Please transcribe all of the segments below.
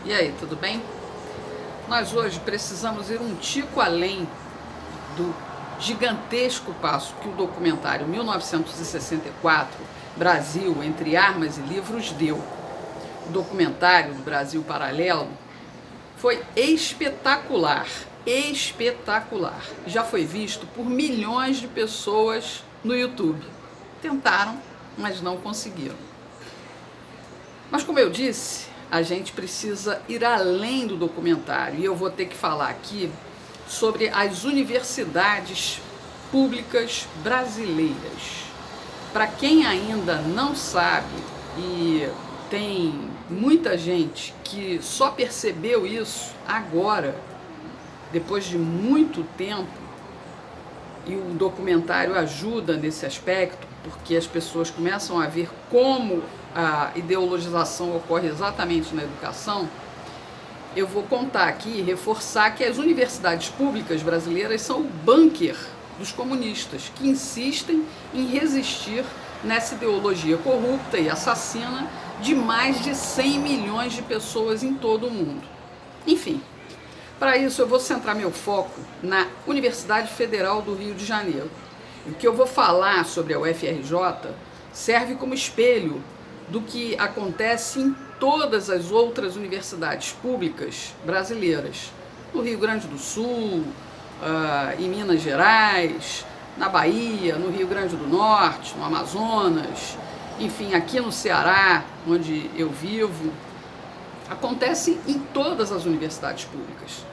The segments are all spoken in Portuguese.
E aí, tudo bem? Nós hoje precisamos ir um tico além do gigantesco passo que o documentário 1964, Brasil entre armas e livros, deu. O documentário do Brasil Paralelo foi espetacular, espetacular. Já foi visto por milhões de pessoas no YouTube. Tentaram, mas não conseguiram. Mas como eu disse, a gente precisa ir além do documentário e eu vou ter que falar aqui sobre as universidades públicas brasileiras. Para quem ainda não sabe, e tem muita gente que só percebeu isso agora, depois de muito tempo, e o documentário ajuda nesse aspecto, porque as pessoas começam a ver como a ideologização ocorre exatamente na educação. Eu vou contar aqui e reforçar que as universidades públicas brasileiras são o bunker dos comunistas, que insistem em resistir nessa ideologia corrupta e assassina de mais de 100 milhões de pessoas em todo o mundo. Enfim, para isso eu vou centrar meu foco na Universidade Federal do Rio de Janeiro. O que eu vou falar sobre a UFRJ serve como espelho do que acontece em todas as outras universidades públicas brasileiras, no Rio Grande do Sul, em Minas Gerais, na Bahia, no Rio Grande do Norte, no Amazonas, enfim, aqui no Ceará, onde eu vivo. Acontece em todas as universidades públicas.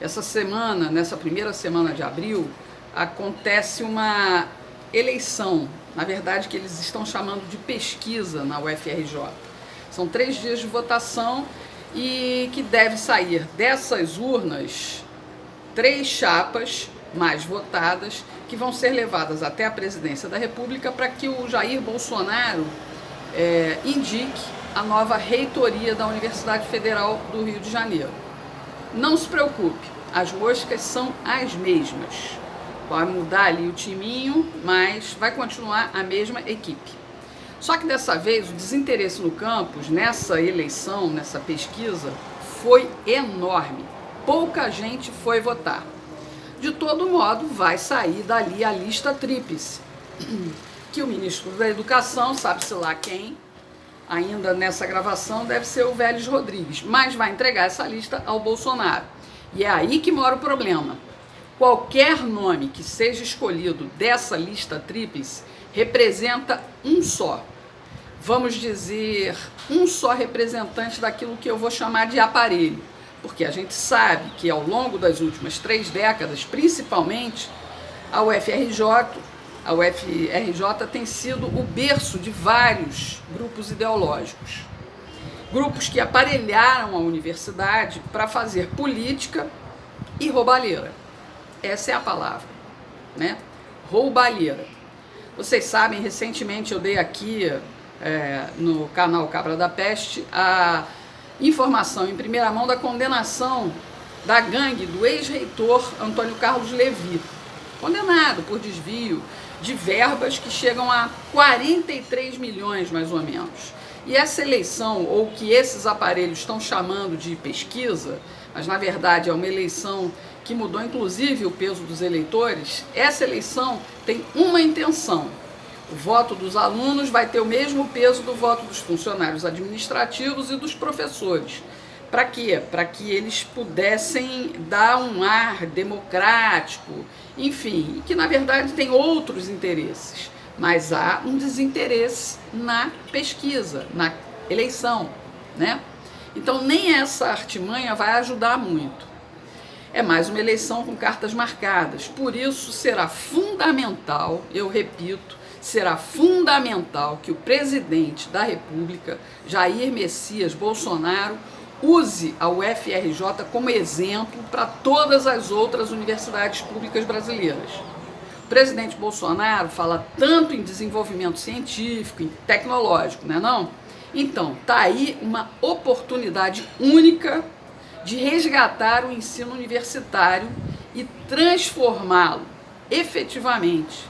Essa semana, nessa primeira semana de abril, acontece uma eleição, na verdade que eles estão chamando de pesquisa na UFRJ. São 3 dias de votação e que deve sair dessas urnas 3 chapas mais votadas que vão ser levadas até a presidência da República para que o Jair Bolsonaro indique a nova reitoria da Universidade Federal do Rio de Janeiro. Não se preocupe, as moscas são as mesmas. Vai mudar ali o timinho, mas vai continuar a mesma equipe. Só que dessa vez o desinteresse no campus, nessa eleição, nessa pesquisa, foi enorme. Pouca gente foi votar. De todo modo, vai sair dali a lista tríplice, que o ministro da Educação, sabe-se lá quem, ainda nessa gravação, deve ser o Vélez Rodrigues, mas vai entregar essa lista ao Bolsonaro. E é aí que mora o problema. Qualquer nome que seja escolhido dessa lista tríplice representa um só. Vamos dizer, um só representante daquilo que eu vou chamar de aparelho. Porque a gente sabe que ao longo das últimas 3 décadas, principalmente, a UFRJ tem sido o berço de vários grupos ideológicos. Grupos que aparelharam a universidade para fazer política e roubalheira. Essa é a palavra, né? Roubalheira. Vocês sabem, recentemente eu dei aqui no canal Cabra da Peste a informação em primeira mão da condenação da gangue do ex-reitor Antônio Carlos Levi, condenado por desvio de verbas que chegam a 43 milhões, mais ou menos. E essa eleição, ou que esses aparelhos estão chamando de pesquisa, mas na verdade é uma eleição que mudou inclusive o peso dos eleitores, essa eleição tem uma intenção. O voto dos alunos vai ter o mesmo peso do voto dos funcionários administrativos e dos professores. Para quê? Para que eles pudessem dar um ar democrático, enfim, que na verdade tem outros interesses, mas há um desinteresse na pesquisa, na eleição, né? Então nem essa artimanha vai ajudar muito. É mais uma eleição com cartas marcadas, por isso será fundamental, eu repito, será fundamental que o presidente da República, Jair Messias Bolsonaro, use a UFRJ como exemplo para todas as outras universidades públicas brasileiras. O presidente Bolsonaro fala tanto em desenvolvimento científico e tecnológico, não é não? Então, está aí uma oportunidade única de resgatar o ensino universitário e transformá-lo efetivamente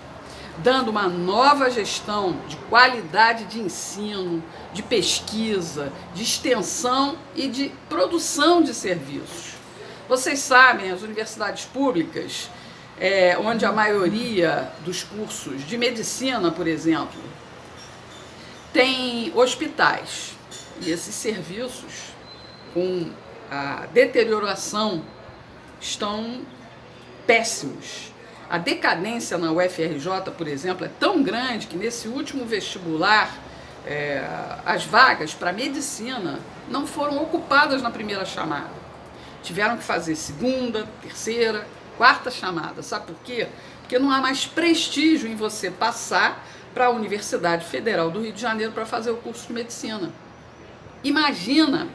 dando uma nova gestão de qualidade de ensino, de pesquisa, de extensão e de produção de serviços. Vocês sabem, as universidades públicas, onde a maioria dos cursos de medicina, por exemplo, tem hospitais. E esses serviços, com a deterioração, estão péssimos. A decadência na UFRJ, por exemplo, é tão grande que nesse último vestibular, as vagas para medicina não foram ocupadas na primeira chamada. Tiveram que fazer segunda, terceira, quarta chamada. Sabe por quê? Porque não há mais prestígio em você passar para a Universidade Federal do Rio de Janeiro para fazer o curso de medicina. Imagina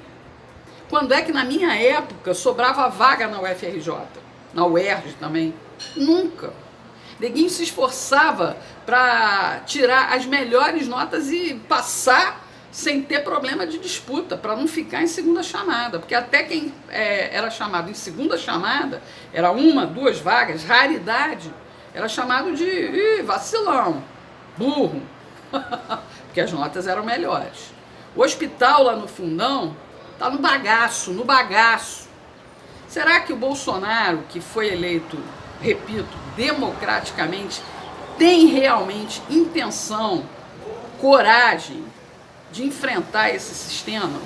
quando é que na minha época sobrava vaga na UFRJ, na UERJ também. Nunca. Neguinho se esforçava para tirar as melhores notas e passar sem ter problema de disputa, para não ficar em segunda chamada, porque até quem era chamado em segunda chamada, era uma, duas vagas, raridade, era chamado de vacilão, burro, porque as notas eram melhores. O hospital lá no fundão está no bagaço, no bagaço. Será que o Bolsonaro, que foi eleito, repito, democraticamente, tem realmente intenção, coragem de enfrentar esse sistema?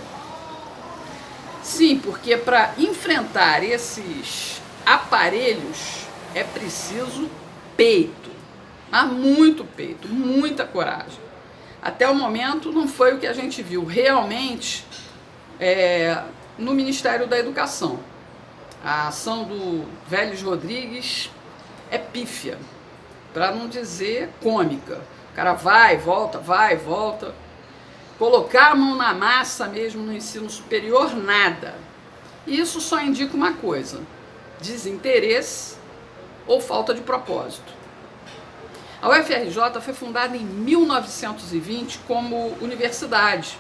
Sim, porque para enfrentar esses aparelhos é preciso peito, mas muito peito, muita coragem. Até o momento não foi o que a gente viu realmente no Ministério da Educação. A ação do Vélez Rodrigues é pífia, para não dizer cômica. O cara vai, volta. Colocar a mão na massa mesmo no ensino superior, nada. E isso só indica uma coisa: desinteresse ou falta de propósito. A UFRJ foi fundada em 1920 como universidade,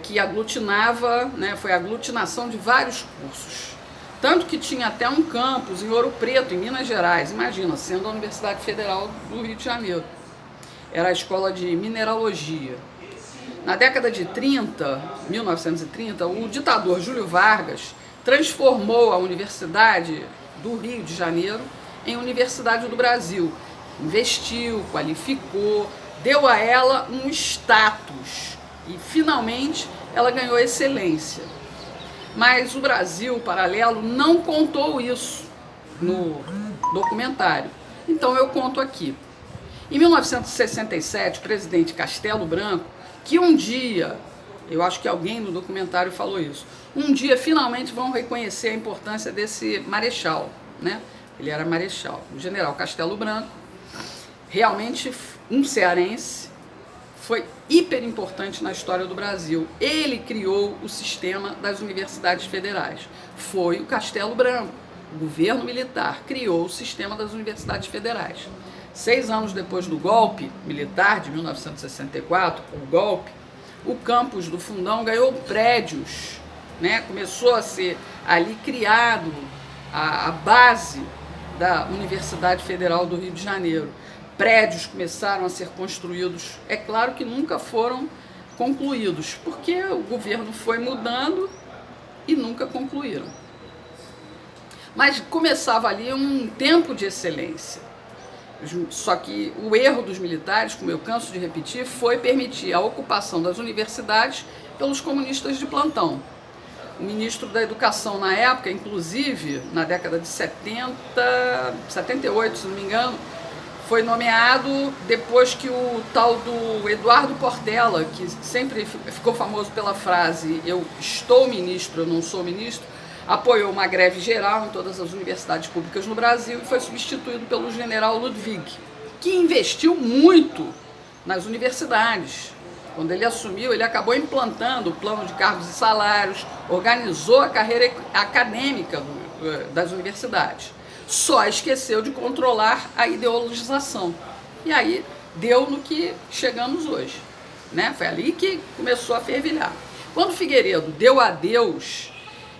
que aglutinava, foi a aglutinação de vários cursos. Tanto que tinha até um campus em Ouro Preto, em Minas Gerais, imagina, sendo a Universidade Federal do Rio de Janeiro. Era a escola de mineralogia. Na década de 1930, o ditador Júlio Vargas transformou a Universidade do Rio de Janeiro em Universidade do Brasil. Investiu, qualificou, deu a ela um status e, finalmente, ela ganhou excelência. Mas o Brasil Paralelo não contou isso no documentário. Então eu conto aqui. Em 1967, o presidente Castelo Branco, que um dia, eu acho que alguém no documentário falou isso, um dia finalmente vão reconhecer a importância desse marechal, né? Ele era marechal, o general Castelo Branco, realmente um cearense, foi hiper importante na história do Brasil. Ele criou o sistema das universidades federais. Foi o Castelo Branco, o governo militar, criou o sistema das universidades federais. 6 anos depois do golpe militar de 1964, o golpe, o campus do Fundão ganhou prédios, começou a ser ali criado a base da Universidade Federal do Rio de Janeiro. Prédios começaram a ser construídos, é claro que nunca foram concluídos, porque o governo foi mudando e nunca concluíram. Mas começava ali um tempo de excelência. Só que o erro dos militares, como eu canso de repetir, foi permitir a ocupação das universidades pelos comunistas de plantão. O ministro da Educação na época, inclusive, na década de 78, se não me engano, foi nomeado depois que o tal do Eduardo Portela, que sempre ficou famoso pela frase "eu estou ministro, eu não sou ministro", apoiou uma greve geral em todas as universidades públicas no Brasil e foi substituído pelo general Ludwig, que investiu muito nas universidades. Quando ele assumiu, ele acabou implantando o plano de cargos e salários, organizou a carreira acadêmica das universidades. Só esqueceu de controlar a ideologização. E aí deu no que chegamos hoje. Foi ali que começou a fervilhar. Quando Figueiredo deu adeus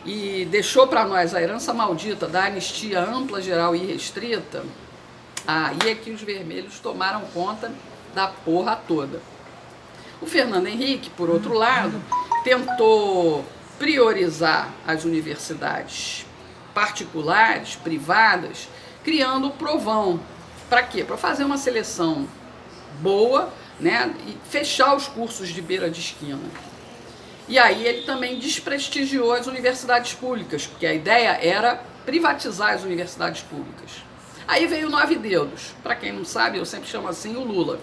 e deixou para nós a herança maldita da anistia ampla, geral e restrita, Aí é que os vermelhos tomaram conta da porra toda. O Fernando Henrique, por outro lado, tentou priorizar as universidades particulares, privadas, criando o Provão. Para quê? Para fazer uma seleção boa, né, e fechar os cursos de beira de esquina. E aí ele também desprestigiou as universidades públicas, porque a ideia era privatizar as universidades públicas. Aí veio o Nove Dedos. Para quem não sabe, eu sempre chamo assim o Lula.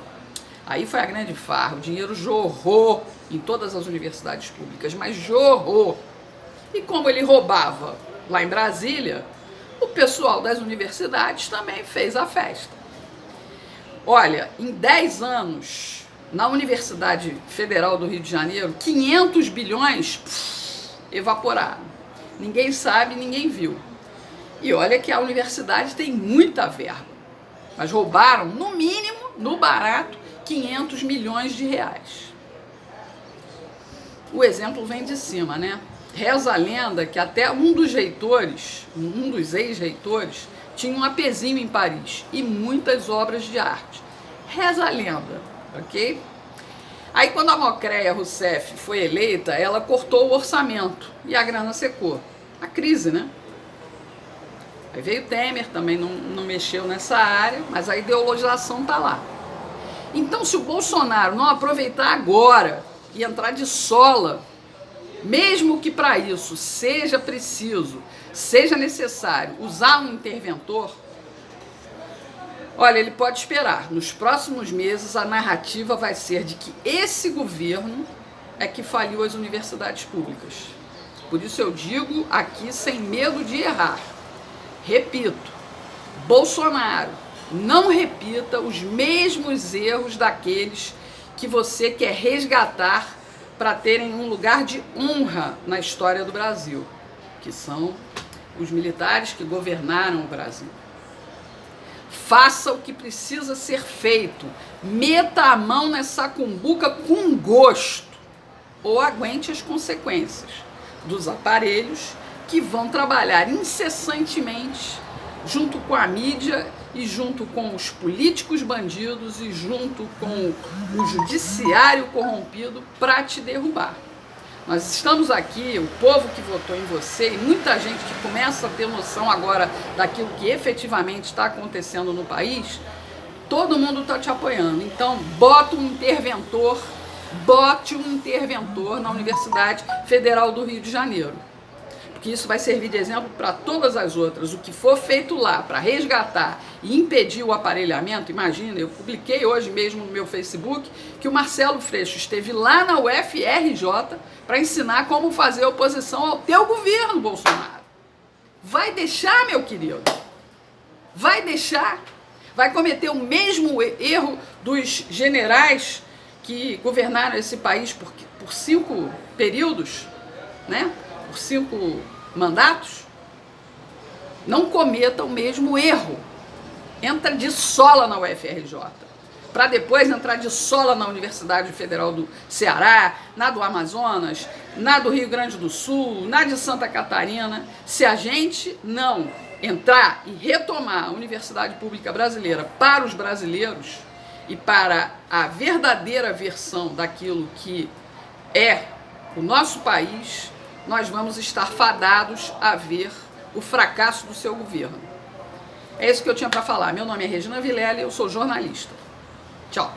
Aí foi a grande farra, o dinheiro jorrou em todas as universidades públicas, mas jorrou. E como ele roubava lá em Brasília, o pessoal das universidades também fez a festa. Olha, em 10 anos, na Universidade Federal do Rio de Janeiro, 500 bilhões evaporaram. Ninguém sabe, ninguém viu. E olha que a universidade tem muita verba, mas roubaram, no mínimo, no barato, 500 milhões de reais. O exemplo vem de cima, né? Reza a lenda que até um dos ex-reitores, tinha um apezinho em Paris e muitas obras de arte. Reza a lenda, ok? Aí quando a Mocréia Rousseff foi eleita, ela cortou o orçamento e a grana secou. A crise, né? Aí veio Temer, também não mexeu nessa área, mas a ideologização tá lá. Então, se o Bolsonaro não aproveitar agora e entrar de sola, mesmo que para isso seja preciso, seja necessário usar um interventor, olha, ele pode esperar. Nos próximos meses, a narrativa vai ser de que esse governo é que faliu as universidades públicas. Por isso eu digo aqui sem medo de errar. Repito, Bolsonaro, não repita os mesmos erros daqueles que você quer resgatar para terem um lugar de honra na história do Brasil, que são os militares que governaram o Brasil. Faça o que precisa ser feito, meta a mão nessa cumbuca com gosto, ou aguente as consequências dos aparelhos que vão trabalhar incessantemente junto com a mídia e junto com os políticos bandidos e junto com o judiciário corrompido para te derrubar. Nós estamos aqui, o povo que votou em você e muita gente que começa a ter noção agora daquilo que efetivamente está acontecendo no país, todo mundo está te apoiando. Então, bote um interventor na Universidade Federal do Rio de Janeiro. Que isso vai servir de exemplo para todas as outras. O que for feito lá para resgatar e impedir o aparelhamento, imagina, eu publiquei hoje mesmo no meu Facebook que o Marcelo Freixo esteve lá na UFRJ para ensinar como fazer oposição ao teu governo, Bolsonaro. Vai deixar, meu querido? Vai deixar? Vai cometer o mesmo erro dos generais que governaram esse país por 5 períodos, né? Por 5 mandatos? Não cometa o mesmo erro. Entra de sola na UFRJ, para depois entrar de sola na Universidade Federal do Ceará, na do Amazonas, na do Rio Grande do Sul, na de Santa Catarina. Se a gente não entrar e retomar a Universidade Pública Brasileira para os brasileiros e para a verdadeira versão daquilo que é o nosso país, nós vamos estar fadados a ver o fracasso do seu governo. É isso que eu tinha para falar. Meu nome é Regina Vilela e eu sou jornalista. Tchau.